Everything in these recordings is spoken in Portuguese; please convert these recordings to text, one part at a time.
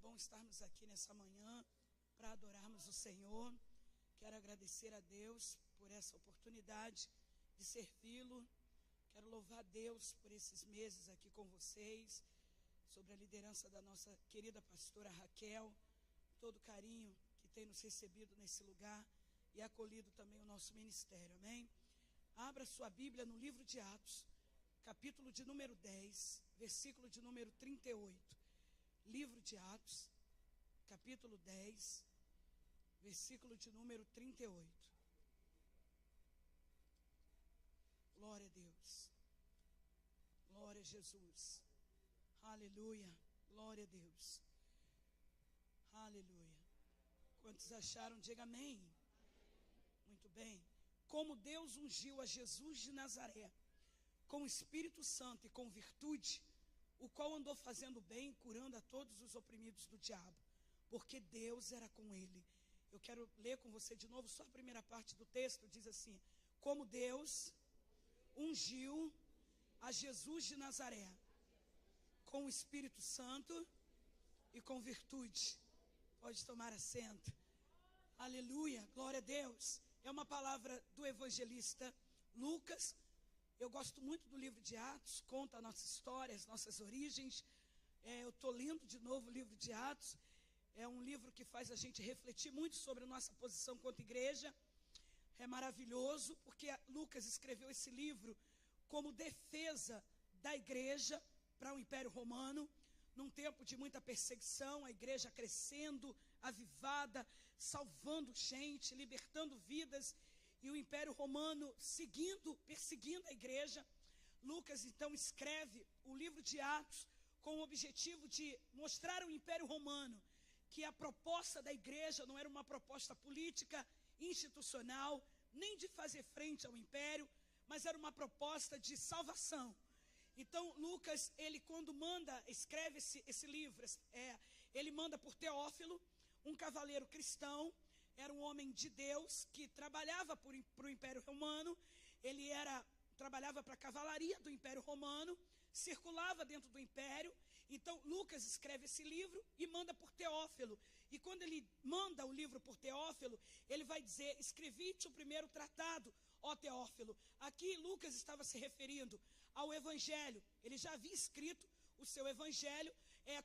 bom estarmos aqui nessa manhã para adorarmos o Senhor. Quero agradecer a Deus por essa oportunidade de servi-lo. Quero louvar a Deus por esses meses aqui com vocês, sobre a liderança da nossa querida pastora Raquel, todo o carinho que tem nos recebido nesse lugar e acolhido também o nosso ministério, amém? Abra sua Bíblia no livro de Atos, capítulo de número 10, versículo de número 38. Livro de Atos, capítulo 10, versículo de número 38. Glória a Deus. Glória a Jesus. Aleluia. Glória a Deus. Aleluia. Quantos acharam? Diga amém. Muito bem. Como Deus ungiu a Jesus de Nazaré com o Espírito Santo e com virtude, o qual andou fazendo bem, curando a todos os oprimidos do diabo, porque Deus era com ele. Eu quero ler com você de novo só a primeira parte do texto. Diz assim: como Deus ungiu a Jesus de Nazaré com o Espírito Santo e com virtude. Pode tomar assento. Aleluia, glória a Deus. É uma palavra do evangelista Lucas. Eu gosto muito do livro de Atos, conta a nossa história, as nossas origens. Eu estou lendo de novo o livro de Atos. É um livro que faz a gente refletir muito sobre a nossa posição quanto igreja. É maravilhoso, porque Lucas escreveu esse livro como defesa da igreja para o Império Romano, num tempo de muita perseguição, a igreja crescendo, avivada, salvando gente, libertando vidas, e o Império Romano perseguindo a igreja. Lucas então escreve o livro de Atos com o objetivo de mostrar ao Império Romano que a proposta da igreja não era uma proposta política, institucional, nem de fazer frente ao império, mas era uma proposta de salvação. Então Lucas, ele quando escreve esse livro, ele manda por Teófilo, um cavaleiro cristão, era um homem de Deus que trabalhava para o Império Romano. Ele trabalhava para a cavalaria do Império Romano, circulava dentro do Império. Então Lucas escreve esse livro e manda por Teófilo. E quando ele manda o livro por Teófilo, ele vai dizer: escrevi-te o primeiro tratado, ó Teófilo. Aqui Lucas estava se referindo ao Evangelho. Ele já havia escrito o seu Evangelho,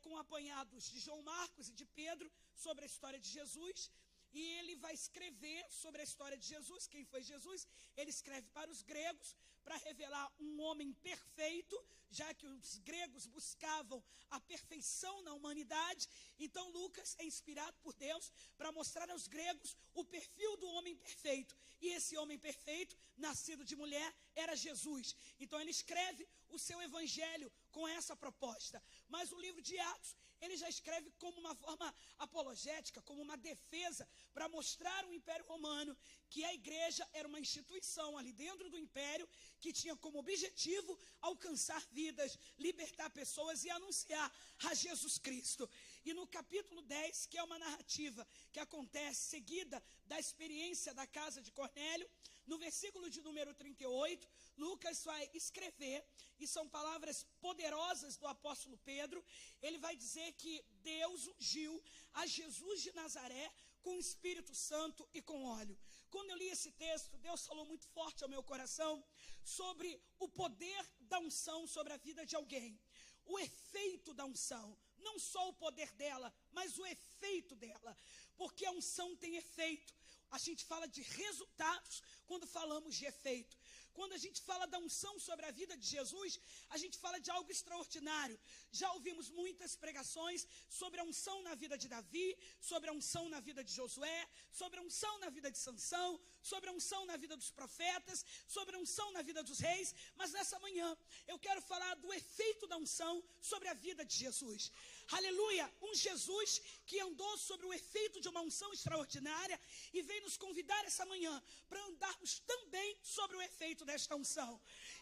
com apanhados de João Marcos e de Pedro, sobre a história de Jesus. E ele vai escrever sobre a história de Jesus, quem foi Jesus. Ele escreve para os gregos, para revelar um homem perfeito, já que os gregos buscavam a perfeição na humanidade. Então Lucas é inspirado por Deus para mostrar aos gregos o perfil do homem perfeito. E esse homem perfeito, nascido de mulher, era Jesus. Então ele escreve o seu evangelho com essa proposta. Mas o livro de Atos, ele já escreve como uma forma apologética, como uma defesa, para mostrar ao Império Romano que a igreja era uma instituição ali dentro do Império, que tinha como objetivo alcançar vidas, libertar pessoas e anunciar a Jesus Cristo. E no capítulo 10, que é uma narrativa que acontece seguida da experiência da casa de Cornélio, no versículo de número 38, Lucas vai escrever, e são palavras poderosas do apóstolo Pedro. Ele vai dizer que Deus ungiu a Jesus de Nazaré com o Espírito Santo e com óleo. Quando eu li esse texto, Deus falou muito forte ao meu coração sobre o poder da unção sobre a vida de alguém. O efeito da unção, não só o poder dela, mas o efeito dela, porque a unção tem efeito. A gente fala de resultados quando falamos de efeito. Quando a gente fala da unção sobre a vida de Jesus, a gente fala de algo extraordinário. Já ouvimos muitas pregações sobre a unção na vida de Davi, sobre a unção na vida de Josué, sobre a unção na vida de Sansão, sobre a unção na vida dos profetas, sobre a unção na vida dos reis. Mas nessa manhã eu quero falar do efeito da unção sobre a vida de Jesus. Aleluia! Um Jesus que andou sobre o efeito de uma unção extraordinária e veio nos convidar essa manhã para andarmos também sobre o efeito desta unção.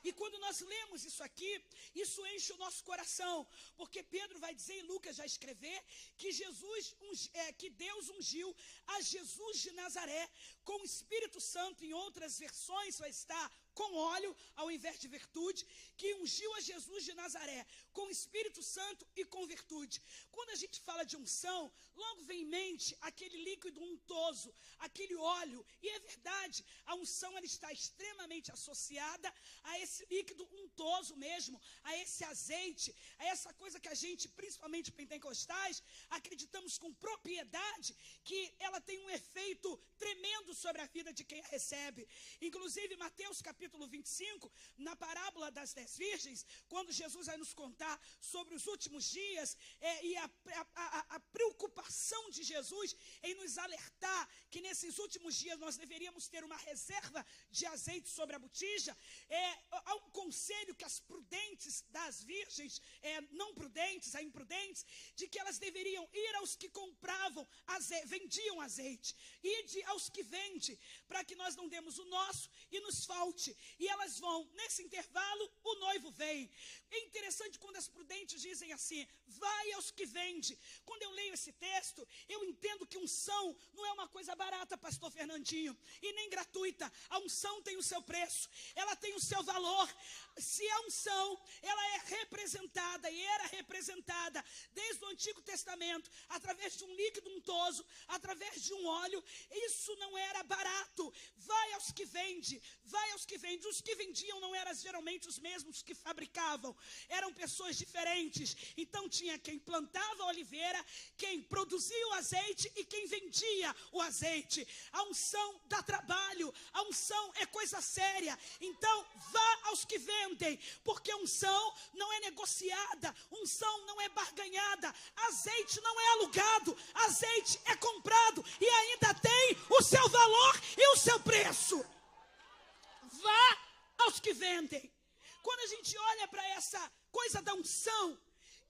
E quando nós lemos isso aqui, isso enche o nosso coração, porque Pedro vai dizer, e Lucas vai escrever, que Deus ungiu a Jesus de Nazaré com o Espírito Santo. Em outras versões vai estar com óleo ao invés de virtude, que ungiu a Jesus de Nazaré com Espírito Santo e com virtude. Quando a gente fala de unção, logo vem em mente aquele líquido untoso, aquele óleo. E é verdade, a unção ela está extremamente associada a esse líquido untoso mesmo, a esse azeite, a essa coisa que a gente, principalmente pentecostais, acreditamos com propriedade que ela tem um efeito tremendo sobre a vida de quem a recebe. Inclusive, Mateus capítulo 25, na parábola das 10 virgens, quando Jesus vai nos contar sobre os últimos dias e a preocupação de Jesus em nos alertar que nesses últimos dias nós deveríamos ter uma reserva de azeite sobre a botija, há um conselho que as prudentes das virgens, não prudentes, a imprudentes, de que elas deveriam ir aos que compravam, vendiam azeite, ide aos que vendem, para que nós não demos o nosso e nos falte. E elas vão, nesse intervalo, o noivo vem. É interessante quando as prudentes dizem assim, vai aos que vende. Quando eu leio esse texto, eu entendo que unção não é uma coisa barata, pastor Fernandinho, e nem gratuita. A unção tem o seu preço, ela tem o seu valor. Se a unção, ela é representada e era representada desde o Antigo Testamento, através de um líquido untoso, através de um óleo, isso não era barato. Vai aos que vende, vai aos que vende. Os que vendiam não eram geralmente os mesmos que fabricavam, eram pessoas diferentes. Então tinha quem plantava a oliveira, quem produzia o azeite e quem vendia o azeite. A unção dá trabalho, a unção é coisa séria. Então vá aos que vendem, porque unção não é negociada, unção não é barganhada, azeite não é alugado, azeite é comprado e ainda tem o seu valor e o seu preço. Vá aos que vendem. Quando a gente olha para essa coisa da unção,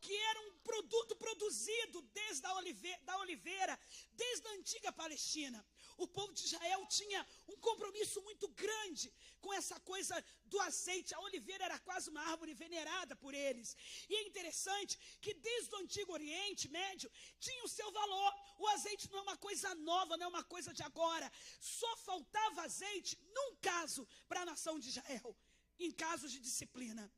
que era um produto produzido desde da oliveira, desde a antiga Palestina, o povo de Israel tinha um compromisso muito grande com essa coisa do azeite. A oliveira era quase uma árvore venerada por eles. E é interessante que desde o Antigo Oriente Médio tinha o seu valor. O azeite não é uma coisa nova, não é uma coisa de agora. Só faltava azeite num caso para a nação de Israel, em casos de disciplina.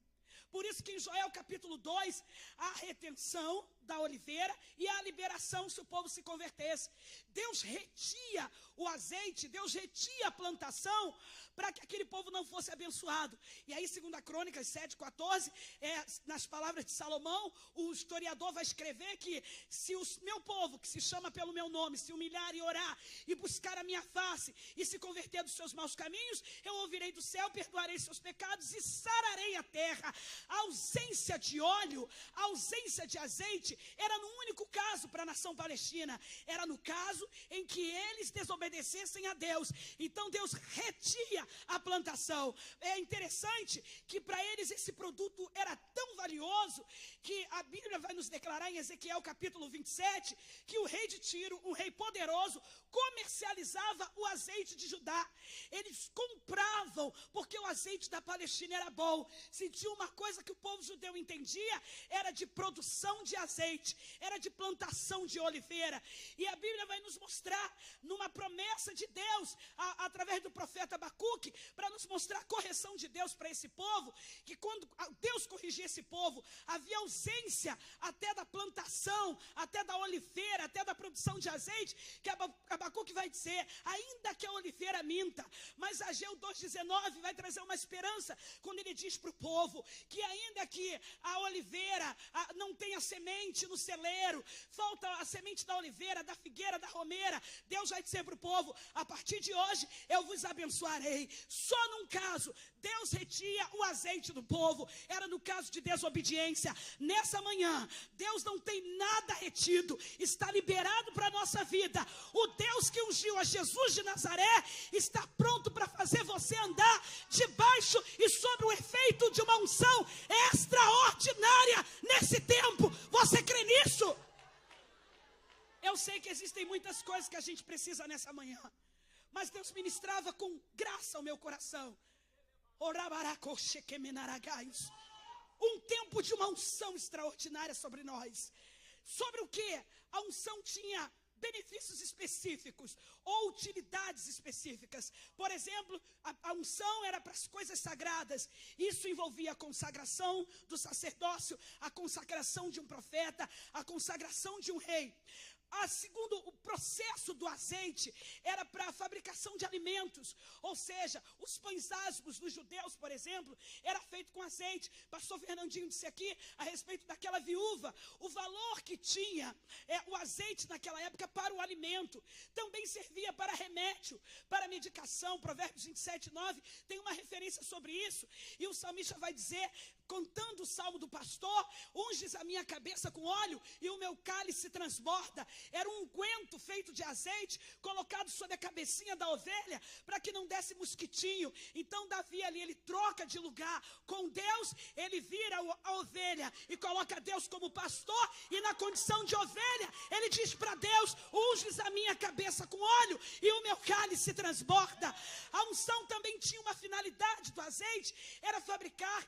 Por isso que em Joel capítulo 2, a retenção da oliveira e a liberação se o povo se convertesse. Deus retia o azeite, Deus retia a plantação para que aquele povo não fosse abençoado. E aí, 2 Crônicas 7,14, nas palavras de Salomão, o historiador vai escrever que se o meu povo, que se chama pelo meu nome, se humilhar e orar e buscar a minha face e se converter dos seus maus caminhos, eu ouvirei do céu, perdoarei seus pecados e sararei a terra. A ausência de óleo, a ausência de azeite era no único caso para a nação palestina, era no caso em que eles desobedecessem a Deus. Então Deus retia a plantação. É interessante que para eles esse produto era tão valioso que a Bíblia vai nos declarar em Ezequiel capítulo 27 que o rei de Tiro, um rei poderoso, comercializava o azeite de Judá. Eles compravam porque o azeite da Palestina era bom. Se tinha uma coisa que o povo judeu entendia, era de produção de azeite, era de plantação de oliveira. E a Bíblia vai nos mostrar numa promessa de Deus, através do profeta Abacuque, para nos mostrar a correção de Deus para esse povo, que quando Deus corrigia esse povo, havia ausência até da plantação, até da oliveira, até da produção de azeite, que Abacuque vai dizer, ainda que a oliveira minta, mas Ageu 2,19 vai trazer uma esperança, quando ele diz para o povo, que ainda que a oliveira não tenha semente no celeiro, falta a semente da oliveira, da figueira, da romeira, Deus vai dizer para o povo, a partir de hoje eu vos abençoarei. Só num caso, Deus retia o azeite do povo, era no caso de desobediência. Nessa manhã, Deus não tem nada retido, está liberado para a nossa vida. O Deus que ungiu a Jesus de Nazaré está pronto para fazer você andar debaixo e sob o efeito de uma unção extraordinária nesse tempo. Você crê nisso? Eu sei que existem muitas coisas que a gente precisa nessa manhã, mas Deus ministrava com graça ao meu coração. Um tempo de uma unção extraordinária sobre nós. Sobre o que? A unção tinha benefícios específicos ou utilidades específicas. Por exemplo, a unção era para as coisas sagradas. Isso envolvia a consagração do sacerdócio, a consagração de um profeta, a consagração de um rei. Segundo o processo do azeite, era para a fabricação de alimentos, ou seja, os pães asmos dos judeus, por exemplo, era feito com azeite. Pastor Fernandinho disse aqui a respeito daquela viúva, o valor que tinha o azeite naquela época para o alimento. Também servia para remédio, para medicação. Provérbios 27:9 tem uma referência sobre isso, e o salmista vai dizer, contando o salmo do pastor: unges a minha cabeça com óleo e o meu cálice transborda. Era um unguento feito de azeite, colocado sobre a cabecinha da ovelha, para que não desse mosquitinho. Então Davi ali, ele troca de lugar com Deus, ele vira a ovelha e coloca Deus como pastor, e na condição de ovelha, ele diz para Deus: unges a minha cabeça com óleo e o meu cálice transborda. A unção também tinha uma finalidade do azeite, era fabricar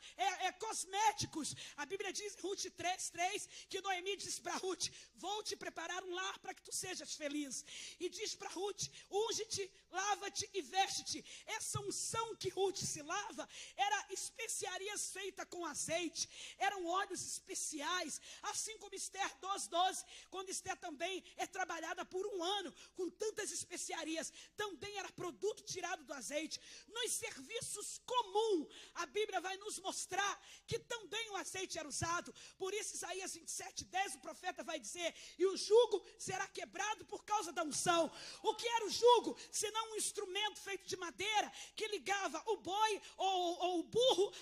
cosméticos. A Bíblia diz em Ruth 3:3 que Noemi diz para Ruth: vou te preparar um lar para que tu sejas feliz. E diz para Ruth: unge-te, lava-te e veste-te. Essa unção que Ruth se lava era especiarias feitas com azeite, eram óleos especiais, assim como Esther 2:12, quando Esther também é trabalhada por um ano com tantas especiarias, também era produto tirado do azeite. Nos serviços comuns, a Bíblia vai nos mostrar que também o azeite era usado. Por isso Isaías 27:10, o profeta vai dizer: e o jugo será quebrado por causa da unção. O que era o jugo? Senão um instrumento feito de madeira que ligava o boi ou o burro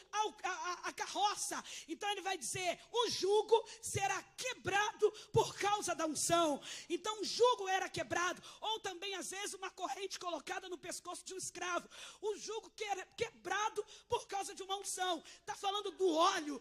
à carroça. Então ele vai dizer: o jugo será quebrado por causa da unção. Então o jugo era quebrado, ou também às vezes uma corrente colocada no pescoço de um escravo. O jugo que era quebrado por causa de uma unção. Está falando do óleo.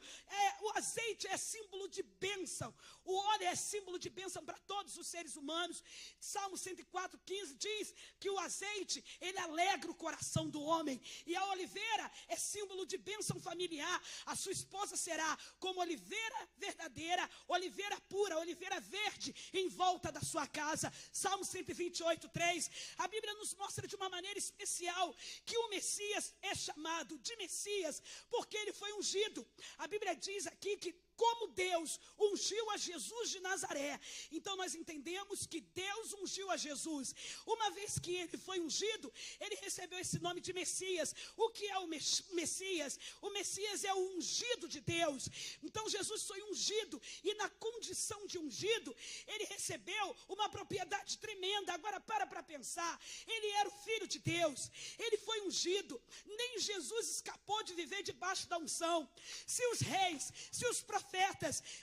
O azeite é símbolo de bênção. O óleo é símbolo de bênção para todos os seres humanos. Salmo 104:15 diz que o azeite, ele alegra o coração do homem. E a oliveira é símbolo de bênção familiar. A sua esposa será como oliveira verdadeira, oliveira pura, oliveira verde em volta da sua casa. Salmo 128:3. A Bíblia nos mostra de uma maneira especial que o Messias é chamado de Messias porque ele foi ungido. A Bíblia diz aqui que como Deus ungiu a Jesus de Nazaré, então nós entendemos que Deus ungiu a Jesus. Uma vez que ele foi ungido, ele recebeu esse nome de Messias. O que é o Messias? O Messias é o ungido de Deus. Então Jesus foi ungido, e na condição de ungido, ele recebeu uma propriedade tremenda. Agora para pensar, ele era o Filho de Deus, ele foi ungido. Nem Jesus escapou de viver debaixo da unção. Se os reis, se os profetas,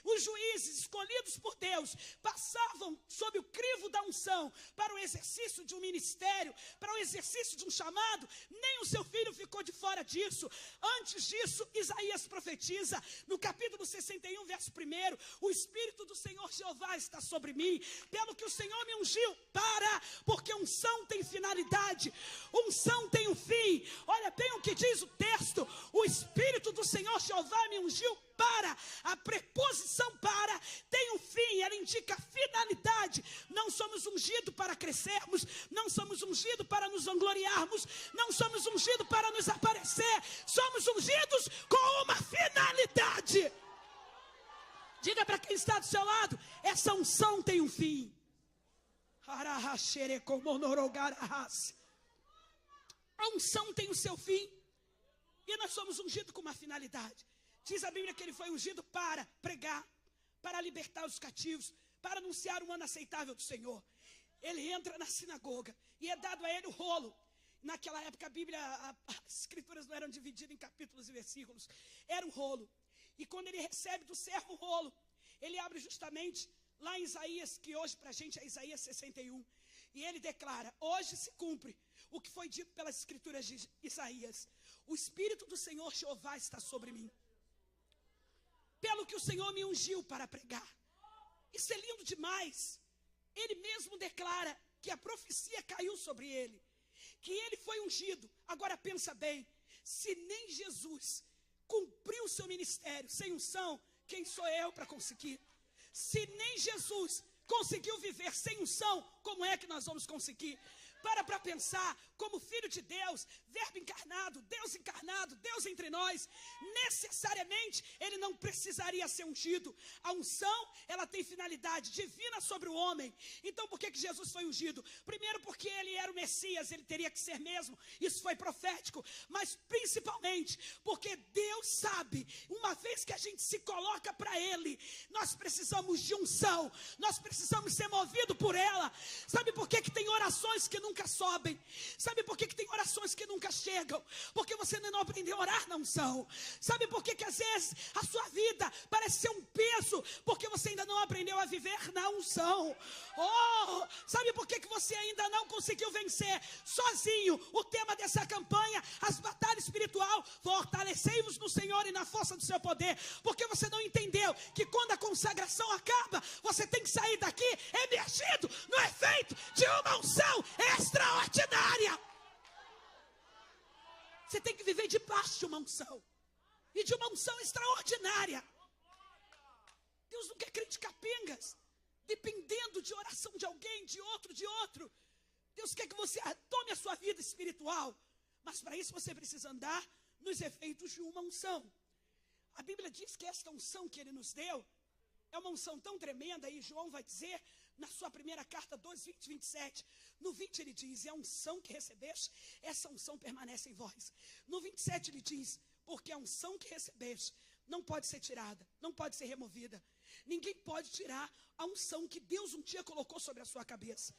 os juízes escolhidos por Deus passavam sob o crivo da unção para o exercício de um ministério, para o exercício de um chamado, nem o seu filho ficou de fora disso. Antes disso, Isaías profetiza no capítulo 61, verso 1: o Espírito do Senhor Jeová está sobre mim, pelo que o Senhor me ungiu porque unção tem finalidade, unção tem um fim. Olha bem o que diz o texto: o Espírito do Senhor Jeová me ungiu para. A preposição para tem um fim, ela indica finalidade. Não somos ungidos para crescermos, não somos ungidos para nos vangloriarmos, não somos ungidos para nos aparecer, somos ungidos com uma finalidade. Diga para quem está do seu lado: essa unção tem um fim. A unção tem o seu fim, e nós somos ungidos com uma finalidade. Diz a Bíblia que ele foi ungido para pregar, para libertar os cativos, para anunciar o ano aceitável do Senhor. Ele entra na sinagoga e é dado a ele o rolo. Naquela época a Bíblia, as escrituras não eram divididas em capítulos e versículos, era um rolo. E quando ele recebe do servo o rolo, ele abre justamente lá em Isaías, que hoje para a gente é Isaías 61. E ele declara: hoje se cumpre o que foi dito pelas escrituras de Isaías. O Espírito do Senhor Jeová está sobre mim, pelo que o Senhor me ungiu para pregar. Isso é lindo demais. Ele mesmo declara que a profecia caiu sobre ele, que ele foi ungido. Agora pensa bem, se nem Jesus cumpriu o seu ministério sem unção, quem sou eu para conseguir? Se nem Jesus conseguiu viver sem unção, como é que nós vamos conseguir? Para pensar, como filho de Deus, verbo encarnado, Deus entre nós, necessariamente ele não precisaria ser ungido. A unção, ela tem finalidade divina sobre o homem. Então por que Jesus foi ungido? Primeiro porque ele era o Messias, ele teria que ser mesmo, isso foi profético, mas principalmente porque Deus sabe, uma vez que a gente se coloca para ele, nós precisamos de unção, nós precisamos ser movidos por ela. Sabe por que tem orações que nunca sobem? Sabe por que tem orações que nunca chegam? Porque você ainda não aprendeu a orar na unção. Sabe por que às vezes a sua vida parece ser um peso? Porque você ainda não aprendeu a viver na unção. Oh, sabe por que você ainda não conseguiu vencer sozinho o tema dessa campanha, as batalhas espiritual? Fortalecei-vos no Senhor e na força do seu poder. Porque você não entendeu que quando a consagração acaba, você tem que sair daqui emergido no efeito de uma unção extraordinária. Você tem que viver debaixo de uma unção, e de uma unção extraordinária. Deus não quer crente capengas, dependendo de oração de alguém, de outro. Deus quer que você tome a sua vida espiritual, mas para isso você precisa andar nos efeitos de uma unção. A Bíblia diz que esta unção que ele nos deu é uma unção tão tremenda, e João vai dizer na sua primeira carta, 2, 20, 27, no 20 ele diz, é a unção que recebeste, essa unção permanece em vós. No 27 ele diz, porque a unção que recebeste não pode ser tirada, não pode ser removida. Ninguém pode tirar a unção que Deus um dia colocou sobre a sua cabeça.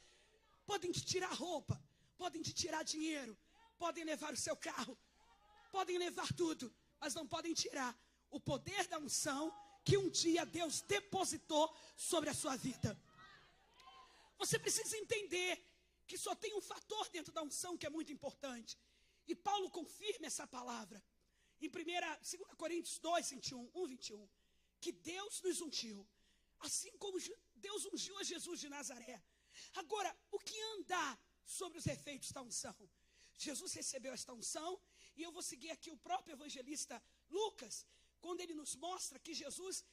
Podem te tirar roupa, podem te tirar dinheiro, podem levar o seu carro, podem levar tudo, mas não podem tirar o poder da unção que um dia Deus depositou sobre a sua vida. Você precisa entender que só tem um fator dentro da unção que é muito importante. E Paulo confirma essa palavra em 2 Coríntios 2, 21, que Deus nos ungiu, assim como Deus ungiu a Jesus de Nazaré. Agora, o que andar sobre os efeitos da unção? Jesus recebeu esta unção, e eu vou seguir aqui o próprio evangelista Lucas, quando ele nos mostra que Jesus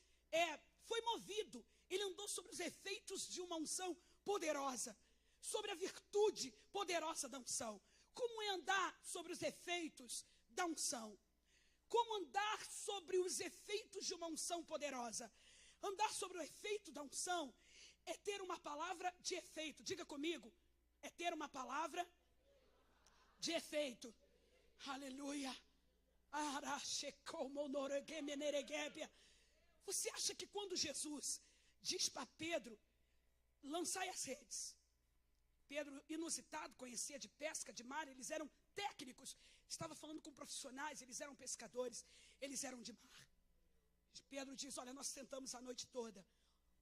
foi movido, ele andou sobre os efeitos de uma unção poderosa, sobre a virtude poderosa da unção. Como é andar sobre os efeitos da unção? Como andar sobre os efeitos de uma unção poderosa? Andar sobre o efeito da unção é ter uma palavra de efeito. Diga comigo, é ter uma palavra de efeito. Aleluia. Você acha que quando Jesus diz para Pedro, lançai as redes, Pedro, inusitado, conhecia de pesca, de mar, eles eram técnicos, estava falando com profissionais, eles eram pescadores, eles eram de mar. Pedro diz, olha, nós tentamos a noite toda,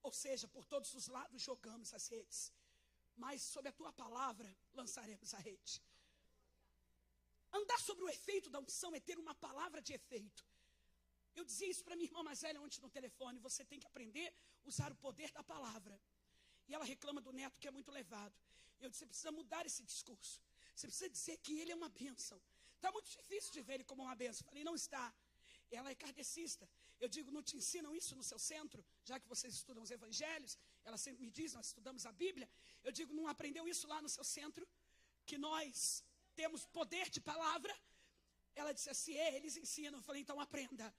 ou seja, por todos os lados jogamos as redes, mas sob a tua palavra lançaremos a rede. Andar sobre o efeito da unção é ter uma palavra de efeito. Eu dizia isso para minha irmã mais velha ontem no telefone, você tem que aprender a usar o poder da palavra. E ela reclama do neto que é muito levado. Eu disse, você precisa mudar esse discurso. Você precisa dizer que ele é uma bênção. Está muito difícil de ver ele como uma bênção. Falei, não está. Ela é kardecista. Eu digo, não te ensinam isso no seu centro? Já que vocês estudam os evangelhos, ela sempre me diz, nós estudamos a Bíblia. Eu digo, não aprendeu isso lá no seu centro? Que nós temos poder de palavra? Ela disse assim, eles ensinam. Eu falei, então aprenda.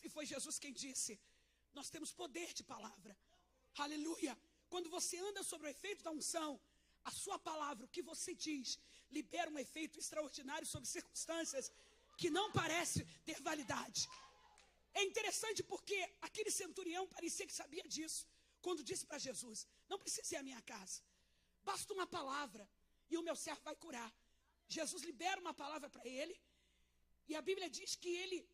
E foi Jesus quem disse, nós temos poder de palavra. Aleluia. Quando você anda sobre o efeito da unção, a sua palavra, o que você diz, libera um efeito extraordinário sobre circunstâncias que não parece ter validade. É interessante porque aquele centurião parecia que sabia disso, quando disse para Jesus, não precisa ir à minha casa, basta uma palavra e o meu servo vai curar. Jesus libera uma palavra para ele, e a Bíblia diz que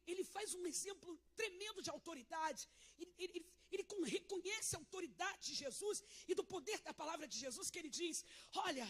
ele faz um exemplo tremendo de autoridade. Ele reconhece a autoridade de Jesus e do poder da palavra de Jesus, que ele diz, olha,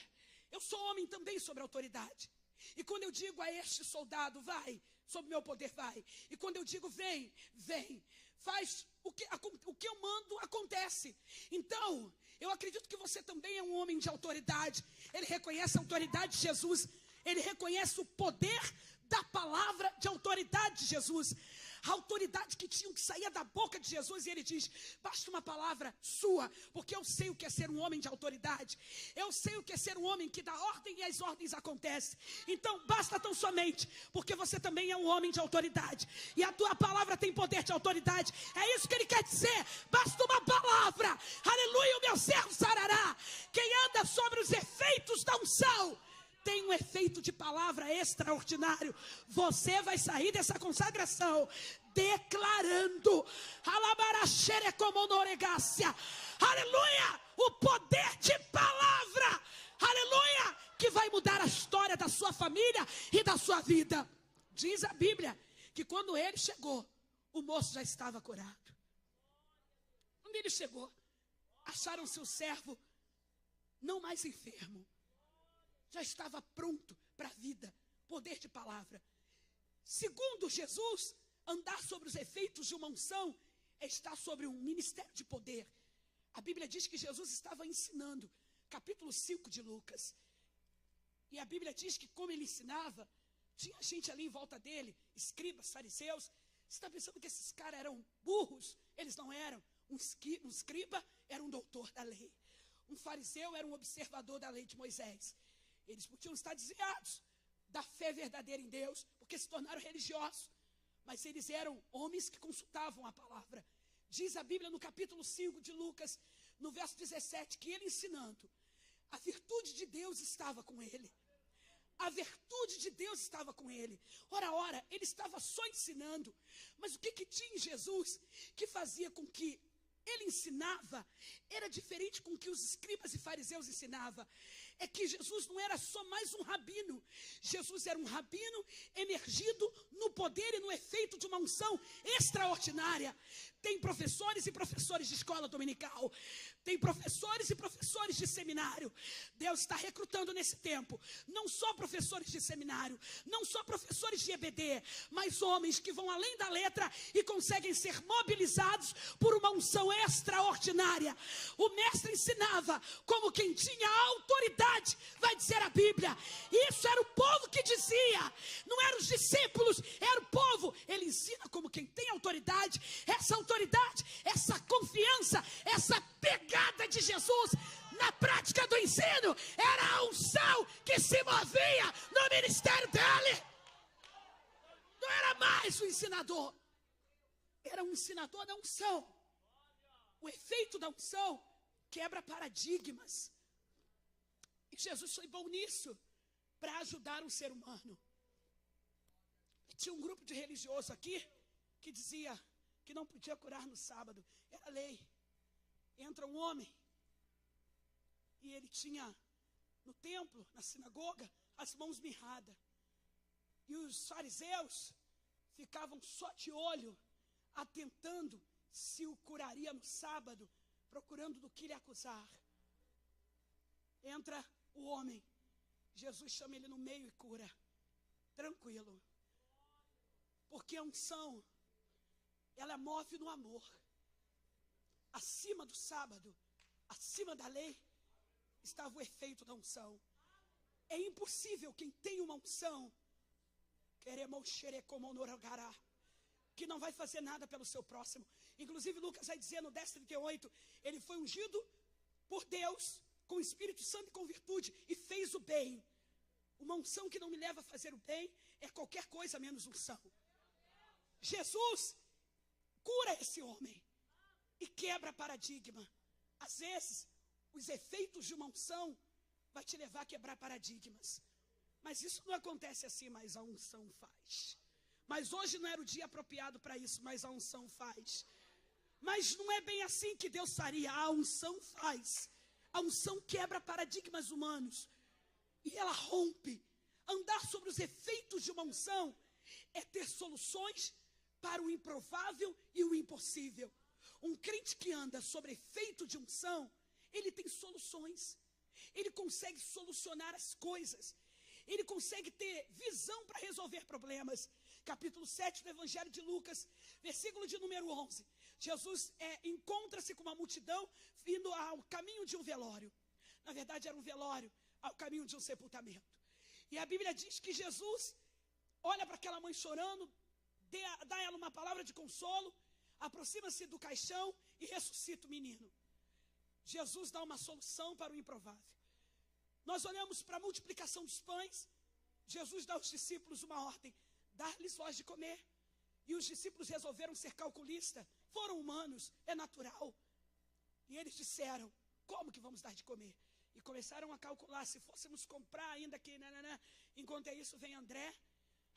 eu sou homem também sobre autoridade. E quando eu digo a este soldado, vai, sob meu poder vai. E quando eu digo, vem, vem. Faz o que eu mando, acontece. Então, eu acredito que você também é um homem de autoridade. Ele reconhece a autoridade de Jesus. Ele reconhece o poder da palavra de autoridade de Jesus. a autoridade que tinham que sair da boca de Jesus. E ele diz: basta uma palavra sua, porque eu sei o que é ser um homem de autoridade. Eu sei o que é ser um homem que dá ordem e as ordens acontecem. Então basta tão somente, porque você também é um homem de autoridade. E a tua palavra tem poder de autoridade. É isso que ele quer dizer. Basta uma palavra. Aleluia, o meu servo sarará. Quem anda sobre os efeitos da unção tem um efeito de palavra extraordinário. Você vai sair dessa consagração declarando, aleluia, o poder de palavra, aleluia, que vai mudar a história da sua família e da sua vida. Diz a Bíblia que quando ele chegou, o moço já estava curado. Quando ele chegou, acharam seu servo não mais enfermo, já estava pronto para a vida. Poder de palavra. Segundo Jesus, andar sobre os efeitos de uma unção é estar sobre um ministério de poder. A Bíblia diz que Jesus estava ensinando, capítulo 5 de Lucas. E a Bíblia diz que como ele ensinava, tinha gente ali em volta dele, escribas, fariseus. Você está pensando que esses caras eram burros? Eles não eram. Um escriba era um doutor da lei. Um fariseu era um observador da lei de Moisés. Eles podiam estar desviados da fé verdadeira em Deus, porque se tornaram religiosos. Mas eles eram homens que consultavam a palavra. Diz a Bíblia no capítulo 5 de Lucas, no verso 17, que ele ensinando, a virtude de Deus estava com ele. A virtude de Deus estava com ele. Ora, ele estava só ensinando. Mas o que tinha em Jesus que fazia com que ele ensinava era diferente com o que os escribas e fariseus ensinavam? É que Jesus não era só mais um rabino. Jesus era um rabino emergido no poder e no efeito de uma unção extraordinária. Tem professores e professores de escola dominical. Tem professores e professores de seminário. Deus está recrutando nesse tempo, não só professores de seminário, não só professores de EBD, mas homens que vão além da letra e conseguem ser mobilizados por uma unção extraordinária. O mestre ensinava como quem tinha autoridade, vai dizer a Bíblia. Isso era o povo que dizia, não eram os discípulos, era o povo. Ele ensina como quem tem autoridade. Essa autoridade, essa confiança, essa pegada de Jesus na prática do ensino era a unção que se movia no ministério dele. Não era mais o ensinador, era um ensinador da unção. O efeito da unção quebra paradigmas. E Jesus foi bom nisso, para ajudar um ser humano. E tinha um grupo de religiosos aqui que dizia que não podia curar no sábado. Era lei. Entra um homem e ele tinha no templo, na sinagoga, as mãos mirradas. E os fariseus ficavam só de olho, atentando se o curaria no sábado, procurando do que lhe acusar. Entra o homem, Jesus chama ele no meio e cura, tranquilo. Porque a unção, ela move no amor. Acima do sábado, acima da lei, estava o efeito da unção. É impossível quem tem uma unção, que não vai fazer nada pelo seu próximo. Inclusive Lucas vai dizer no 10:38, ele foi ungido por Deus, com o Espírito Santo e com virtude, e fez o bem. Uma unção que não me leva a fazer o bem é qualquer coisa menos unção. Jesus cura esse homem e quebra paradigma. Às vezes, os efeitos de uma unção vai te levar a quebrar paradigmas. Mas isso não acontece assim, mas a unção faz. Mas hoje não era o dia apropriado para isso, mas a unção faz. Mas não é bem assim que Deus faria. A unção faz. A unção quebra paradigmas humanos. E ela rompe. Andar sobre os efeitos de uma unção é ter soluções para o improvável e o impossível. Um crente que anda sobre efeito de unção, ele tem soluções. Ele consegue solucionar as coisas. Ele consegue ter visão para resolver problemas. Capítulo 7 do Evangelho de Lucas, versículo de número 11. Jesus encontra-se com uma multidão vindo ao caminho de um velório. Na verdade era um velório ao caminho de um sepultamento. E a Bíblia diz que Jesus olha para aquela mãe chorando, dá a ela uma palavra de consolo, aproxima-se do caixão e ressuscita o menino. Jesus dá uma solução para o improvável. Nós olhamos para a multiplicação dos pães. Jesus dá aos discípulos uma ordem: dar-lhes voz de comer. E os discípulos resolveram ser calculistas. Foram humanos, é natural. E eles disseram: como que vamos dar de comer? E começaram a calcular, se fôssemos comprar ainda que... Enquanto é isso, vem André,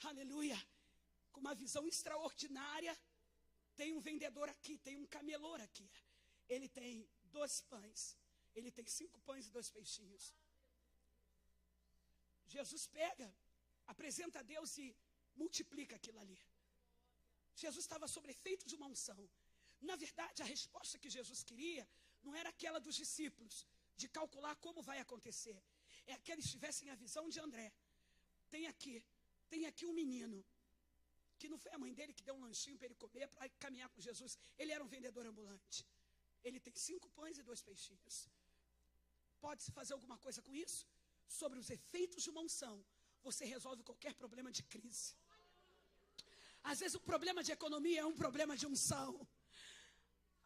aleluia, com uma visão extraordinária. Tem um vendedor aqui, tem um camelor aqui. Ele tem 2 pães, ele tem 5 pães e 2 peixinhos. Jesus pega, apresenta a Deus e multiplica aquilo ali. Jesus estava sob efeito de uma unção. Na verdade, a resposta que Jesus queria não era aquela dos discípulos, de calcular como vai acontecer. É que eles tivessem a visão de André. Tem aqui um menino, que não foi a mãe dele que deu um lanchinho para ele comer, para caminhar com Jesus. Ele era um vendedor ambulante. Ele tem 5 pães e 2 peixinhos. Pode-se fazer alguma coisa com isso? Sobre os efeitos de uma unção, você resolve qualquer problema de crise. Às vezes o problema de economia é um problema de unção.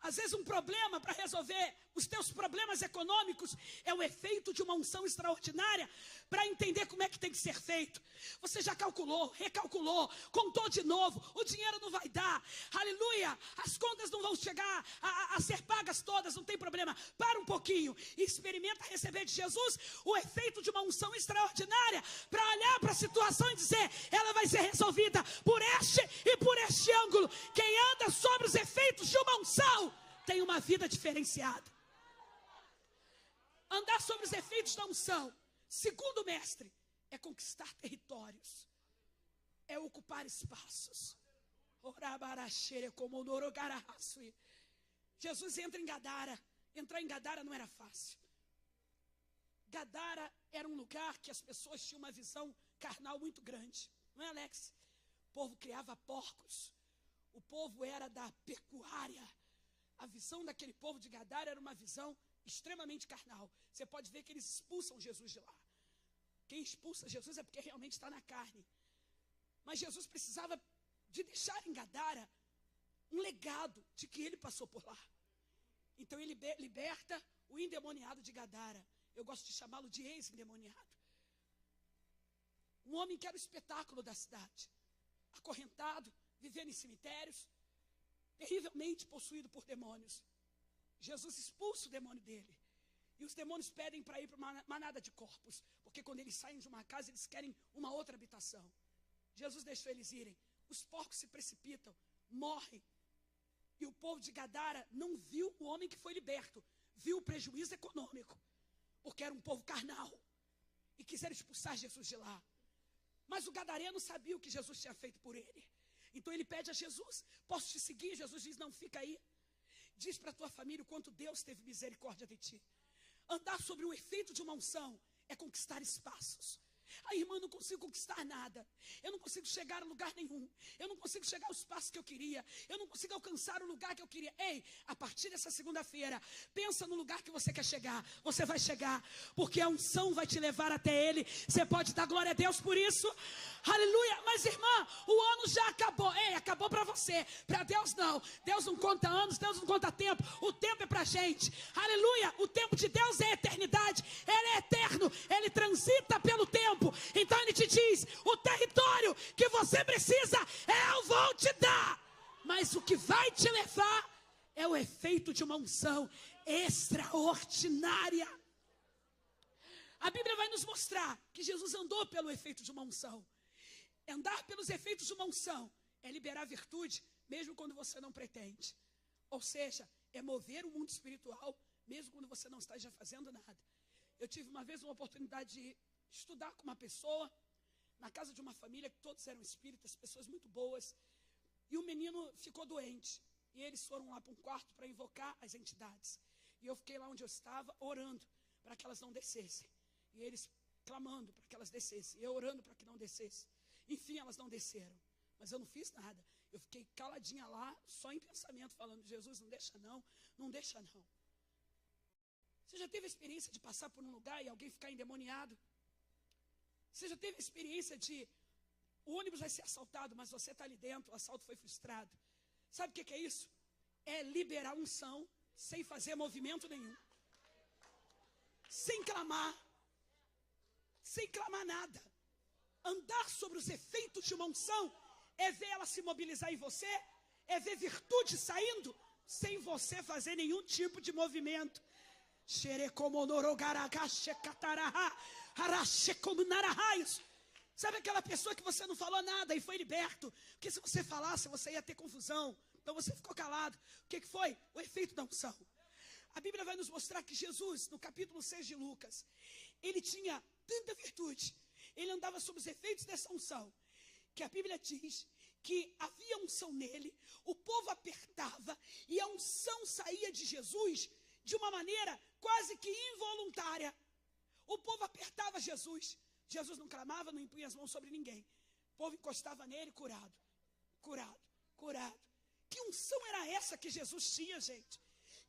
Às vezes um problema para resolver os teus problemas econômicos é o efeito de uma unção extraordinária para entender como é que tem que ser feito. Você já calculou, recalculou, contou de novo, o dinheiro não vai dar, aleluia, as contas não vão chegar a ser pagas todas, não tem problema. Para um pouquinho e experimenta receber de Jesus o efeito de uma unção extraordinária para olhar para a situação e dizer: ela vai ser resolvida por este e por este ângulo. Quem anda sobre os efeitos de uma unção tem uma vida diferenciada. Andar sobre os efeitos da unção, segundo o mestre, é conquistar territórios, é ocupar espaços. Jesus entra em Gadara. Entrar em Gadara não era fácil. Gadara era um lugar que as pessoas tinham uma visão carnal muito grande. Não é, Alex? O povo criava porcos. O povo era da pecuária. A visão daquele povo de Gadara era uma visão extremamente carnal. Você pode ver que eles expulsam Jesus de lá. Quem expulsa Jesus é porque realmente está na carne. Mas Jesus precisava de deixar em Gadara um legado de que ele passou por lá. Então ele liberta o endemoniado de Gadara. Eu gosto de chamá-lo de ex-endemoniado. Um homem que era o espetáculo da cidade. Acorrentado, vivendo em cemitérios, terrivelmente possuído por demônios. Jesus expulsa o demônio dele. E os demônios pedem para ir para uma manada de corpos. Porque quando eles saem de uma casa, eles querem uma outra habitação. Jesus deixou eles irem. Os porcos se precipitam, morrem. E o povo de Gadara não viu o homem que foi liberto. Viu o prejuízo econômico. Porque era um povo carnal. E quiseram expulsar Jesus de lá. Mas o gadareno sabia o que Jesus tinha feito por ele. Então ele pede a Jesus: posso te seguir? Jesus diz: não, fica aí. Diz para a tua família o quanto Deus teve misericórdia de ti. Andar sobre o efeito de uma unção é conquistar espaços. A irmã, eu não consigo conquistar nada. Eu não consigo chegar a lugar nenhum. Eu não consigo chegar ao espaço que eu queria. Eu não consigo alcançar o lugar que eu queria. Ei, a partir dessa segunda-feira, pensa no lugar que você quer chegar. Você vai chegar, porque a unção vai te levar até ele. Você pode dar glória a Deus por isso? Aleluia. Mas irmã, o ano já acabou. Ei, acabou para você. Para Deus não. Deus não conta anos, Deus não conta tempo. O tempo é para a gente. Aleluia. O tempo de Deus é eternidade. Ele é eterno. Ele transita pelo tempo. Então ele te diz: o território que você precisa, eu vou te dar. Mas o que vai te levar é o efeito de uma unção extraordinária. A Bíblia vai nos mostrar que Jesus andou pelo efeito de uma unção. Andar pelos efeitos de uma unção é liberar virtude, mesmo quando você não pretende. Ou seja, é mover o mundo espiritual, mesmo quando você não esteja fazendo nada. Eu tive uma vez uma oportunidade de estudar com uma pessoa, na casa de uma família, que todos eram espíritas, pessoas muito boas. E o menino ficou doente. E eles foram lá para um quarto para invocar as entidades. E eu fiquei lá onde eu estava, orando para que elas não descessem. E eles clamando para que elas descessem. E eu orando para que não descessem. Enfim, elas não desceram. Mas eu não fiz nada. Eu fiquei caladinha lá, só em pensamento, falando: Jesus, não deixa não, não deixa não. Você já teve a experiência de passar por um lugar e alguém ficar endemoniado? Você já teve a experiência de o ônibus vai ser assaltado, mas você está ali dentro, o assalto foi frustrado. Sabe o que é isso? É liberar unção sem fazer movimento nenhum. Sem clamar nada. Andar sobre os efeitos de uma unção é ver ela se mobilizar em você, é ver virtude saindo, sem você fazer nenhum tipo de movimento. Sabe aquela pessoa que você não falou nada e foi liberto? Porque se você falasse, você ia ter confusão. Então você ficou calado. O que foi? O efeito da unção. A Bíblia vai nos mostrar que Jesus, no capítulo 6 de Lucas, ele tinha tanta virtude, ele andava sob os efeitos dessa unção, que a Bíblia diz que havia unção nele, o povo apertava e a unção saía de Jesus de uma maneira quase que involuntária. O povo apertava Jesus. Jesus não clamava, não impunha as mãos sobre ninguém. O povo encostava nele, curado, curado, curado. Que unção era essa que Jesus tinha, gente?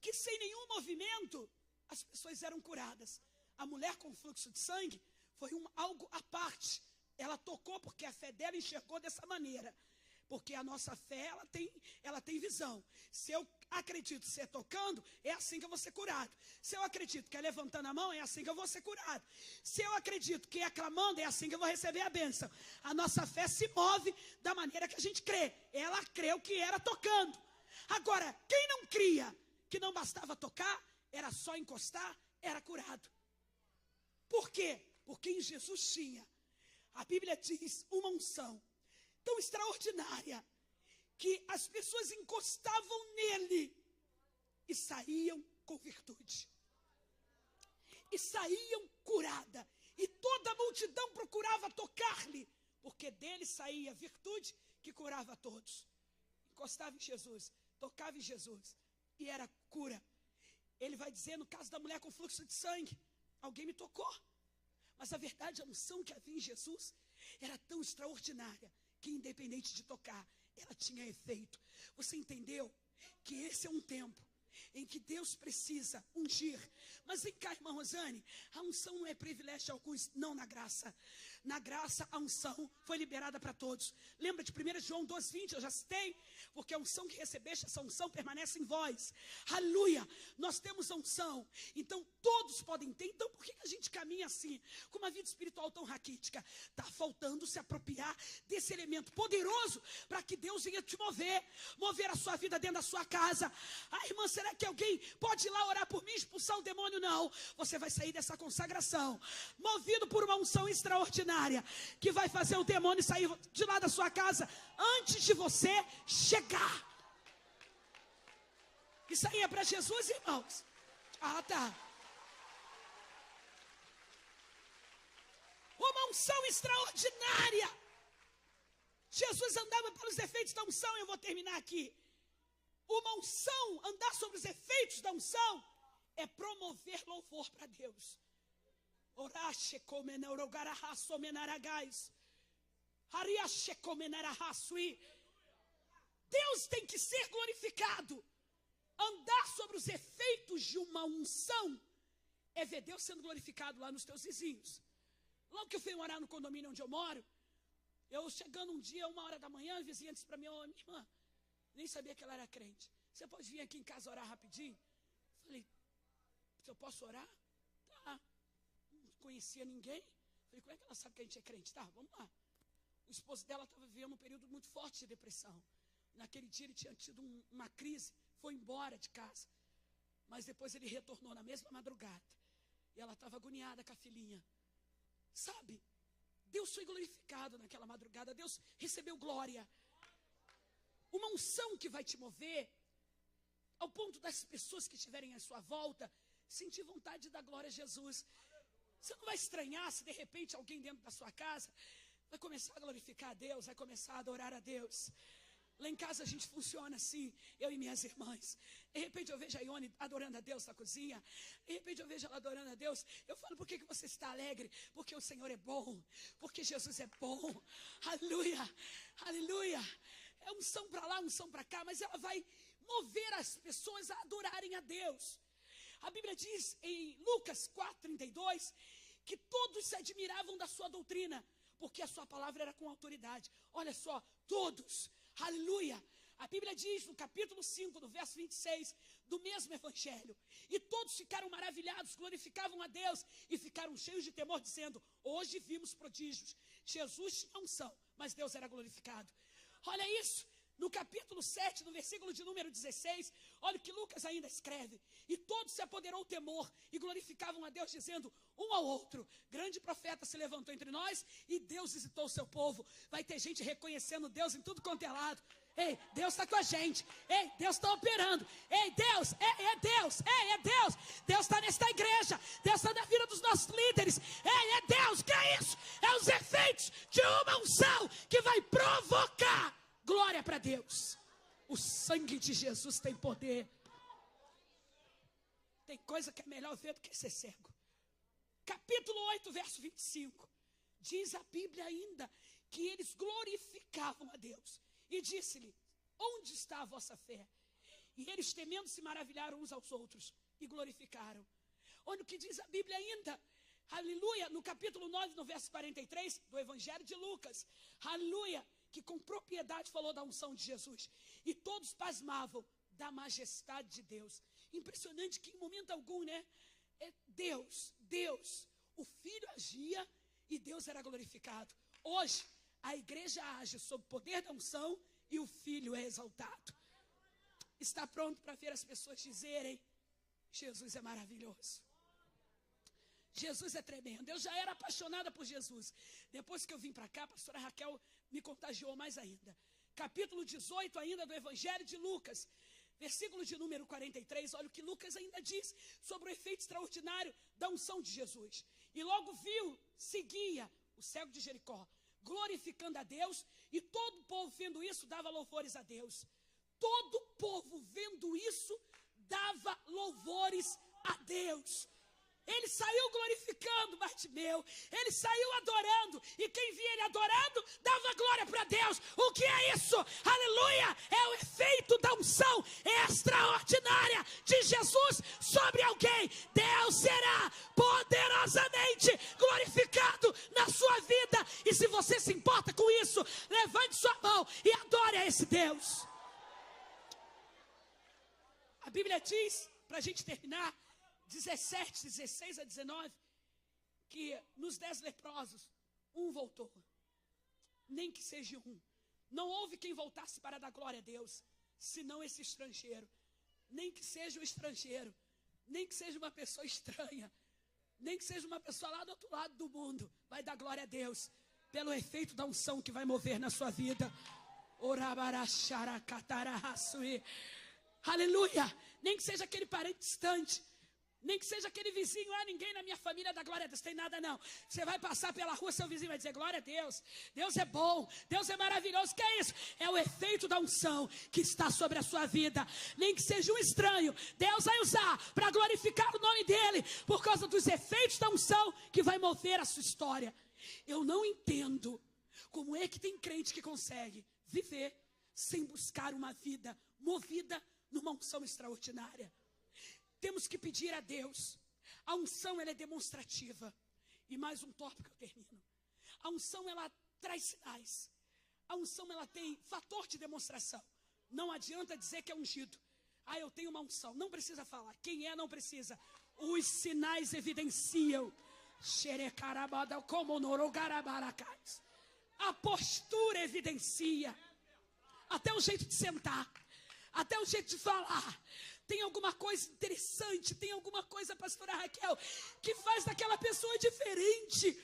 Que sem nenhum movimento, as pessoas eram curadas. A mulher com fluxo de sangue foi algo à parte. Ela tocou porque a fé dela enxergou dessa maneira. Porque a nossa fé, ela tem visão. Se eu acredito ser tocando, é assim que eu vou ser curado. Se eu acredito que é levantando a mão, é assim que eu vou ser curado. Se eu acredito que é clamando, é assim que eu vou receber a bênção. A nossa fé se move da maneira que a gente crê. Ela creu que era tocando. Agora, quem não cria que não bastava tocar, era só encostar, era curado. Por quê? Porque em Jesus tinha, a Bíblia diz, uma unção tão extraordinária, que as pessoas encostavam nele e saíam com virtude. E saíam curada. E toda a multidão procurava tocar-lhe, porque dele saía virtude que curava a todos. Encostava em Jesus, tocava em Jesus, e era cura. Ele vai dizer, no caso da mulher com fluxo de sangue, alguém me tocou. Mas a verdade, a unção que havia em Jesus era tão extraordinária, que independente de tocar, ela tinha efeito. Você entendeu que esse é um tempo em que Deus precisa ungir. Mas vem cá, irmã Rosane, a unção não é privilégio de alguns, não na graça. Na graça, a unção foi liberada para todos. Lembra de 1 João 2,20, eu já citei? Porque a unção que recebeste, essa unção permanece em vós. Aleluia! Nós temos a unção, então todos podem ter. Então por que a gente caminha assim, com uma vida espiritual tão raquítica? Está faltando se apropriar desse elemento poderoso, para que Deus venha te mover a sua vida dentro da sua casa. Ah, irmã, será que alguém pode ir lá orar por mim, expulsar o demônio? Não, você vai sair dessa consagração, movido por uma unção extraordinária, que vai fazer o demônio sair de lá da sua casa, antes de você chegar. Isso aí é para Jesus, irmãos? Ah, tá. Uma unção extraordinária. Jesus andava pelos efeitos da unção, eu vou terminar aqui. Uma unção, andar sobre os efeitos da unção, é promover louvor para Deus. Deus tem que ser glorificado. Andar sobre os efeitos de uma unção é ver Deus sendo glorificado lá nos teus vizinhos. Logo que eu fui morar no condomínio onde eu moro, eu chegando um dia, 1h da manhã, a vizinha disse para mim, minha irmã, nem sabia que ela era crente, você pode vir aqui em casa orar rapidinho? Falei, se eu posso orar? Tá. Não conhecia ninguém. Falei, como é que ela sabe que a gente é crente? Tá, vamos lá. O esposo dela estava vivendo um período muito forte de depressão. Naquele dia ele tinha tido uma crise, foi embora de casa. Mas depois ele retornou na mesma madrugada. E ela estava agoniada com a filhinha. Sabe? Deus foi glorificado naquela madrugada. Deus recebeu glória. Uma unção que vai te mover, ao ponto das pessoas que estiverem à sua volta sentir vontade de dar glória a Jesus. Você não vai estranhar se de repente alguém dentro da sua casa vai começar a glorificar a Deus, vai começar a adorar a Deus. Lá em casa a gente funciona assim, eu e minhas irmãs. De repente eu vejo a Ione adorando a Deus na cozinha. De repente eu vejo ela adorando a Deus. Eu falo, por que você está alegre? Porque o Senhor é bom. Porque Jesus é bom. Aleluia, aleluia. É unção para lá, unção para cá, mas ela vai mover as pessoas a adorarem a Deus. A Bíblia diz em Lucas 4:32 que todos se admiravam da sua doutrina, porque a sua palavra era com autoridade. Olha só, todos, aleluia. A Bíblia diz no capítulo 5, no verso 26, do mesmo evangelho: e todos ficaram maravilhados, glorificavam a Deus e ficaram cheios de temor, dizendo: hoje vimos prodígios. Jesus tinha unção, mas Deus era glorificado. Olha isso, no capítulo 7, no versículo de número 16, olha o que Lucas ainda escreve: e todos se apoderou o temor e glorificavam a Deus, dizendo um ao outro: grande profeta se levantou entre nós e Deus visitou o seu povo. Vai ter gente reconhecendo Deus em tudo quanto é lado. Ei, Deus está com a gente. Ei, Deus está operando. Ei, Deus, é Deus. Ei, é Deus. Deus está nesta igreja. Deus está na vida dos nossos líderes. Ei, é Deus. Que é isso? É os efeitos de uma unção que vai provocar glória para Deus. O sangue de Jesus tem poder. Tem coisa que é melhor ver do que ser cego. Capítulo 8, verso 25. Diz a Bíblia ainda que eles glorificavam a Deus. E disse-lhe: onde está a vossa fé? E eles, temendo, se maravilharam uns aos outros e glorificaram. Olha o que diz a Bíblia ainda, aleluia, no capítulo 9, no verso 43, do Evangelho de Lucas, aleluia, que com propriedade falou da unção de Jesus. E todos pasmavam da majestade de Deus. Impressionante que em momento algum, né? Deus, o Filho agia e Deus era glorificado. Hoje, a igreja age sob o poder da unção e o Filho é exaltado. Está pronto para ver as pessoas dizerem: Jesus é maravilhoso. Jesus é tremendo. Eu já era apaixonada por Jesus. Depois que eu vim para cá, a pastora Raquel me contagiou mais ainda. Capítulo 18 ainda do Evangelho de Lucas, versículo de número 43, olha o que Lucas ainda diz sobre o efeito extraordinário da unção de Jesus. E logo viu, seguia o cego de Jericó, glorificando a Deus, e todo o povo vendo isso dava louvores a Deus. Todo o povo vendo isso dava louvores a Deus. Ele saiu glorificando Bartimeu, ele saiu adorando, e quem via ele adorando, dava glória para Deus. O que é isso? Aleluia! É o efeito da unção extraordinária de Jesus sobre alguém. Deus será poderosamente glorificado na sua vida, e se você se importa com isso, levante sua mão e adore a esse Deus. A Bíblia diz, para a gente terminar, 17, 16 a 19, que nos 10 leprosos, um voltou. Nem que seja um. Não houve quem voltasse para dar glória a Deus, senão esse estrangeiro. Nem que seja um estrangeiro, nem que seja uma pessoa estranha, nem que seja uma pessoa lá do outro lado do mundo, vai dar glória a Deus, pelo efeito da unção que vai mover na sua vida. Aleluia! Nem que seja aquele parente distante, nem que seja aquele vizinho: ninguém na minha família dá glória a Deus. Tem nada não. Você vai passar pela rua, seu vizinho vai dizer: glória a Deus, Deus é bom, Deus é maravilhoso. Que é isso? É o efeito da unção que está sobre a sua vida. Nem que seja um estranho, Deus vai usar para glorificar o nome dele, por causa dos efeitos da unção que vai mover a sua história. Eu não entendo como é que tem crente que consegue viver sem buscar uma vida movida numa unção extraordinária. Temos que pedir a Deus. A unção, ela é demonstrativa. E mais um tópico que eu termino. A unção, ela traz sinais. A unção, ela tem fator de demonstração. Não adianta dizer que é ungido. Eu tenho uma unção. Não precisa falar. Quem é, não precisa. Os sinais evidenciam. A postura evidencia. Até o jeito de sentar. Até o jeito de falar. Tem alguma coisa interessante, tem alguma coisa, pastora Raquel, que faz daquela pessoa diferente.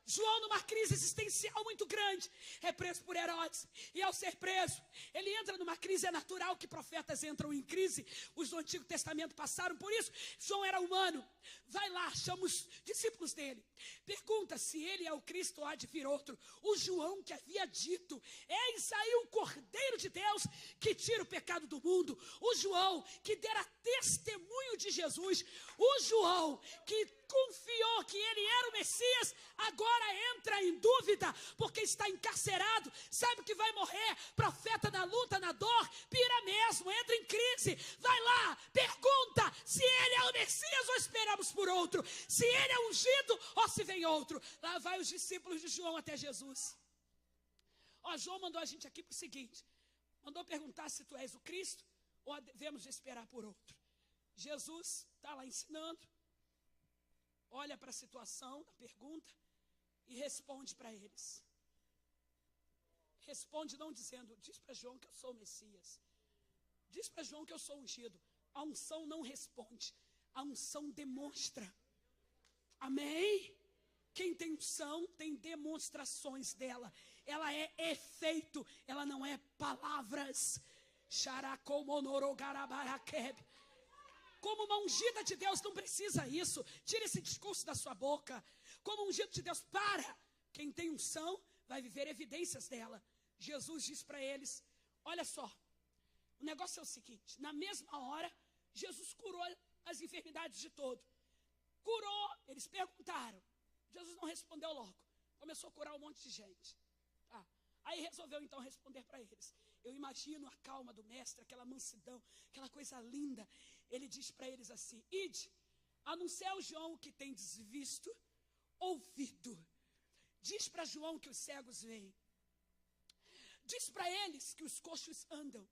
João, numa crise existencial muito grande, é preso por Herodes. E ao ser preso, ele entra numa crise. É natural que profetas entram em crise. Os do Antigo Testamento passaram por isso. João era humano. Vai lá, chama os discípulos dele. Pergunta se ele é o Cristo ou há de vir outro. O João que havia dito: eis aí o Cordeiro de Deus que tira o pecado do mundo. O João que dera testemunho de Jesus. O João que confiou que ele era o Messias, agora entra em dúvida, porque está encarcerado, sabe que vai morrer. Profeta na luta, na dor, pira mesmo, entra em crise. Vai lá, pergunta se ele é o Messias ou esperamos por outro? Se ele é ungido ou se vem outro? Lá vai os discípulos de João até Jesus. João mandou a gente aqui para o seguinte, mandou perguntar se tu és o Cristo ou devemos esperar por outro. Jesus está lá ensinando, olha para a situação, a pergunta, e responde para eles. Responde não dizendo, diz para João que eu sou o Messias. Diz para João que eu sou ungido. A unção não responde, a unção demonstra. Amém? Quem tem unção tem demonstrações dela. Ela é efeito, ela não é palavras. Como uma ungida de Deus não precisa isso. Tira esse discurso da sua boca. Como ungido de Deus, para. Quem tem unção vai viver evidências dela. Jesus diz para eles, olha só, o negócio é o seguinte, na mesma hora, Jesus curou as enfermidades de todo. Curou, eles perguntaram. Jesus não respondeu logo. Começou a curar um monte de gente. Aí resolveu então responder para eles. Eu imagino a calma do mestre, aquela mansidão, aquela coisa linda. Ele diz para eles assim, ide, anunciai ao João o que tendes visto, ouvido. Diz para João que os cegos veem. Diz para eles que os coxos andam.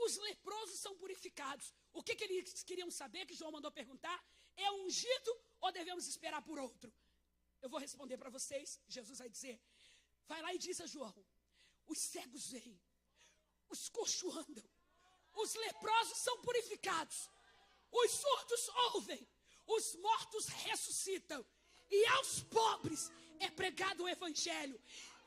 Os leprosos são purificados. O que eles queriam saber, que João mandou perguntar? É ungido ou devemos esperar por outro? Eu vou responder para vocês. Jesus vai dizer, vai lá e diz a João, os cegos veem, os coxos andam, os leprosos são purificados, os surdos ouvem, os mortos ressuscitam, e aos pobres é pregado o evangelho.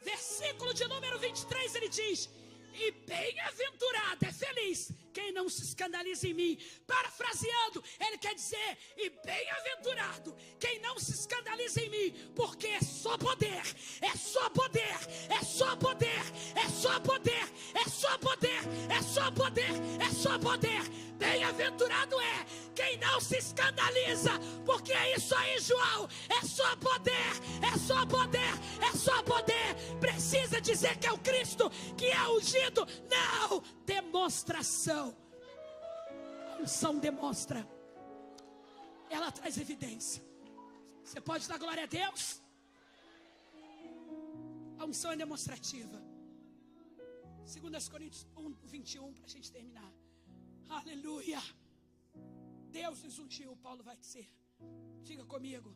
Versículo de número 23, ele diz, e bem-aventurado, é feliz quem não se escandaliza em mim. Parafraseando, ele quer dizer, e bem-aventurado quem não se escandaliza em mim, porque é só poder, é só poder, é só poder, é só poder, é só poder, é só poder, é só poder. Bem-aventurado é quem não se escandaliza, porque é isso aí, João, é só poder, é só poder, é só poder. Precisa dizer que é o Cristo, que é ungido? Não, demonstração. A unção demonstra, ela traz evidência. Você pode dar glória a Deus? A unção é demonstrativa. 2 Coríntios 1:21, para a gente terminar. Aleluia. Deus nos ungiu, Paulo vai dizer. Diga comigo,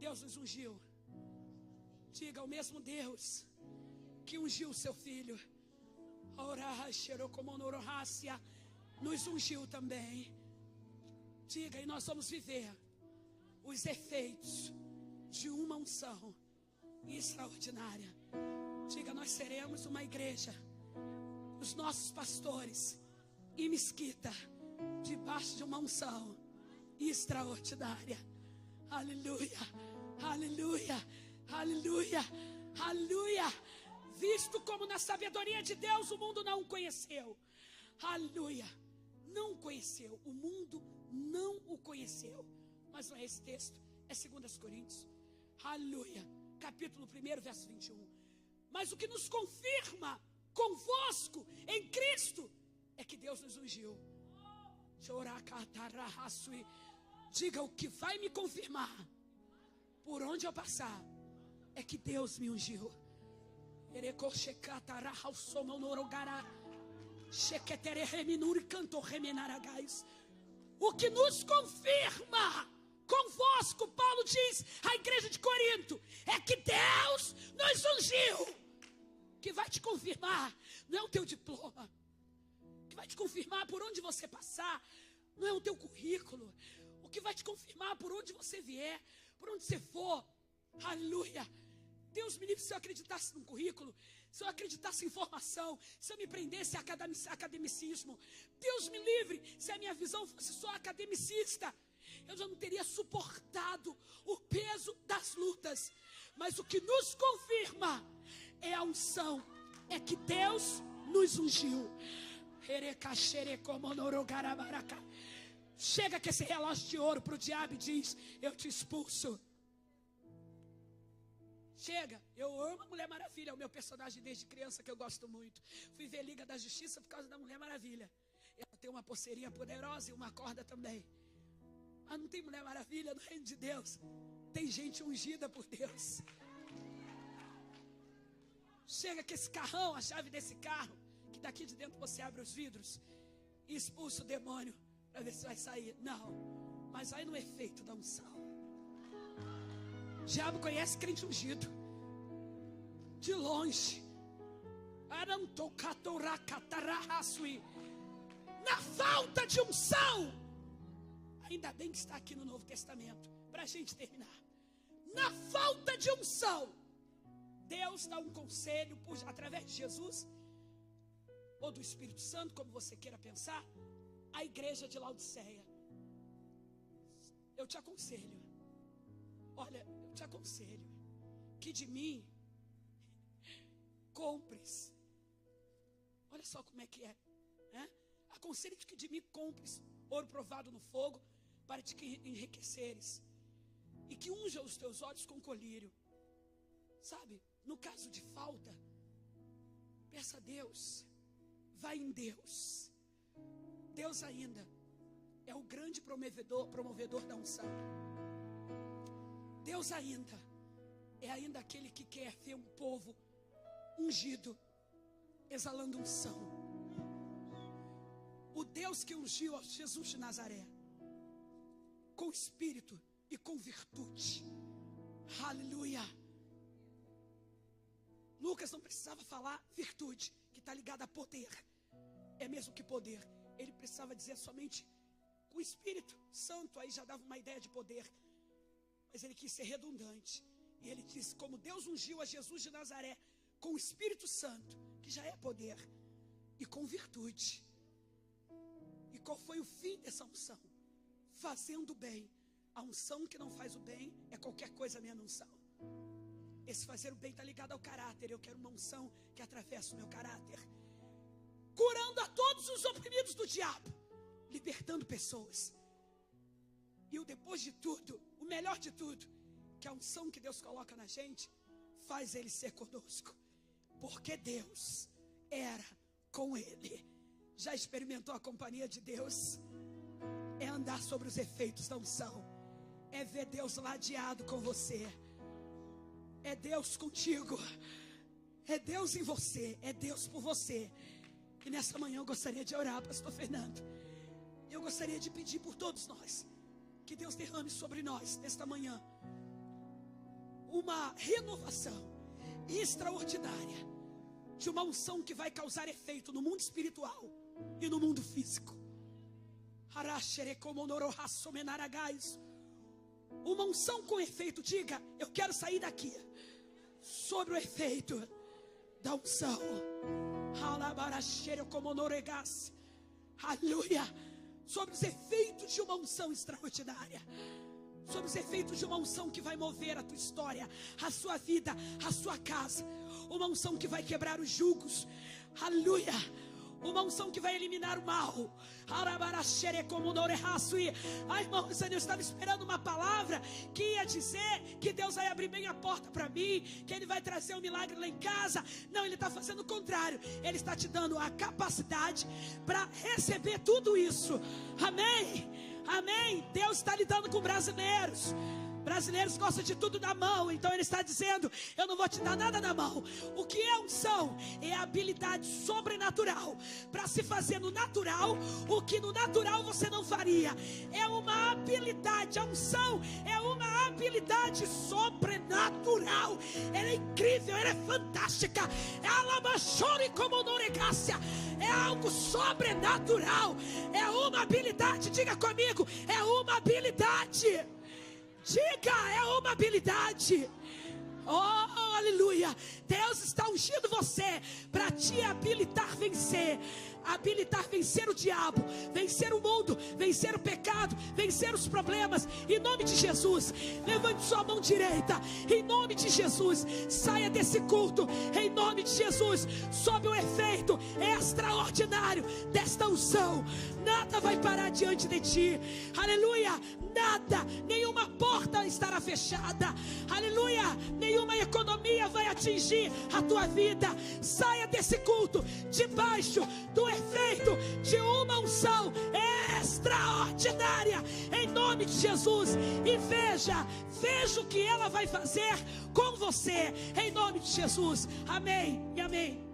Deus nos ungiu. Diga, o mesmo Deus que ungiu o seu filho, nos ungiu também. Diga, e nós vamos viver os efeitos de uma unção extraordinária. Diga, nós seremos uma igreja, os nossos pastores e mesquita, debaixo de uma unção extraordinária. Aleluia, aleluia, aleluia, aleluia. Visto como na sabedoria de Deus o mundo não o conheceu. Aleluia, não conheceu, o mundo não o conheceu. Mas não é esse texto, é 2 Coríntios, aleluia, capítulo 1, verso 21. Mas o que nos confirma convosco em Cristo é que Deus nos ungiu. Diga, o que vai me confirmar por onde eu passar é que Deus me ungiu. O que nos confirma convosco, Paulo diz à igreja de Corinto, é que Deus nos ungiu. Que vai te confirmar não é o teu diploma, que vai te confirmar por onde você passar não é o teu currículo. O que vai te confirmar por onde você vier, por onde você for, aleluia. Deus me livre se eu acreditasse num currículo, se eu acreditasse em formação, se eu me prendesse a academicismo. Deus me livre se a minha visão fosse só academicista. Eu já não teria suportado o peso das lutas. Mas o que nos confirma é a unção, é que Deus nos ungiu. Chega com esse relógio de ouro para o diabo e diz, eu te expulso. Chega, eu amo a Mulher Maravilha, é o meu personagem desde criança que eu gosto muito. Fui ver Liga da Justiça por causa da Mulher Maravilha. Ela tem uma pulseirinha poderosa e uma corda também. Ah, não tem Mulher Maravilha no reino de Deus. Tem gente ungida por Deus. Chega com esse carrão, a chave desse carro, que daqui de dentro você abre os vidros e expulsa o demônio para ver se vai sair. Não, mas vai no efeito da unção. O diabo conhece crente ungido de longe. Na falta de unção, ainda bem que está aqui no Novo Testamento, para a gente terminar. Na falta de unção, Deus dá um conselho através de Jesus ou do Espírito Santo, como você queira pensar, à igreja de Laodiceia. Eu te aconselho, olha, eu te aconselho que de mim compres. Olha só como é que é, né? Aconselho-te que de mim compres ouro provado no fogo, para te enriqueceres, e que unja os teus olhos com colírio. Sabe, no caso de falta, peça a Deus, vai em Deus. Deus ainda é o grande promovedor da unção. Deus ainda é aquele que quer ver um povo ungido, exalando unção. O Deus que ungiu a Jesus de Nazaré com espírito e com virtude. Aleluia. Lucas não precisava falar virtude, que está ligada a poder. É mesmo que poder. Ele precisava dizer somente com o Espírito Santo, aí já dava uma ideia de poder. Mas ele quis ser redundante. E ele disse, como Deus ungiu a Jesus de Nazaré com o Espírito Santo, que já é poder, e com virtude. E qual foi o fim dessa unção? Fazendo o bem. A unção que não faz o bem é qualquer coisa menos unção. Esse fazer o bem está ligado ao caráter. Eu quero uma unção que atravessa o meu caráter, curando a todos os oprimidos do diabo, libertando pessoas. E o depois de tudo, o melhor de tudo, que a unção que Deus coloca na gente faz ele ser conosco, porque Deus era com ele. Já experimentou a companhia de Deus? É andar sobre os efeitos da unção, é ver Deus ladeado com você, é Deus contigo, é Deus em você, é Deus por você. E nessa manhã eu gostaria de orar, pastor Fernando. Eu gostaria de pedir por todos nós, que Deus derrame sobre nós, nesta manhã, uma renovação extraordinária, de uma unção que vai causar efeito no mundo espiritual e no mundo físico. Uma unção com efeito. Diga, eu quero sair daqui sobre o efeito da unção. Aleluia. Sobre os efeitos de uma unção extraordinária, sobre os efeitos de uma unção que vai mover a tua história, a sua vida, a sua casa. Uma unção que vai quebrar os julgos. Aleluia. Uma unção que vai eliminar o mal. Ai, irmãos, eu estava esperando uma palavra que ia dizer que Deus vai abrir bem a porta para mim, que Ele vai trazer um milagre lá em casa. Não, Ele está fazendo o contrário. Ele está te dando a capacidade para receber tudo isso. Amém? Amém? Deus está lidando com brasileiros. Brasileiros gostam de tudo na mão. Então Ele está dizendo, eu não vou te dar nada na mão. O que é unção? É a habilidade sobrenatural para se fazer no natural o que no natural você não faria. É uma habilidade. A unção é uma habilidade sobrenatural. Ela é incrível, ela é fantástica. É algo sobrenatural. É uma habilidade. Diga comigo, é uma habilidade. Diga, é uma habilidade. Oh, aleluia. Deus está ungindo você para te habilitar a vencer. Habilitar vencer o diabo, vencer o mundo, vencer o pecado, vencer os problemas. Em nome de Jesus, levante sua mão direita. Em nome de Jesus, saia desse culto. Em nome de Jesus, sob o efeito extraordinário desta unção, nada vai parar diante de ti. Aleluia. Nada, nenhuma porta estará fechada. Aleluia. Nenhuma economia vai atingir a tua vida. Saia desse culto debaixo do efeito de uma unção extraordinária. extraordinária, em nome de Jesus. E veja o que ela vai fazer com você, em nome de Jesus. Amém e amém.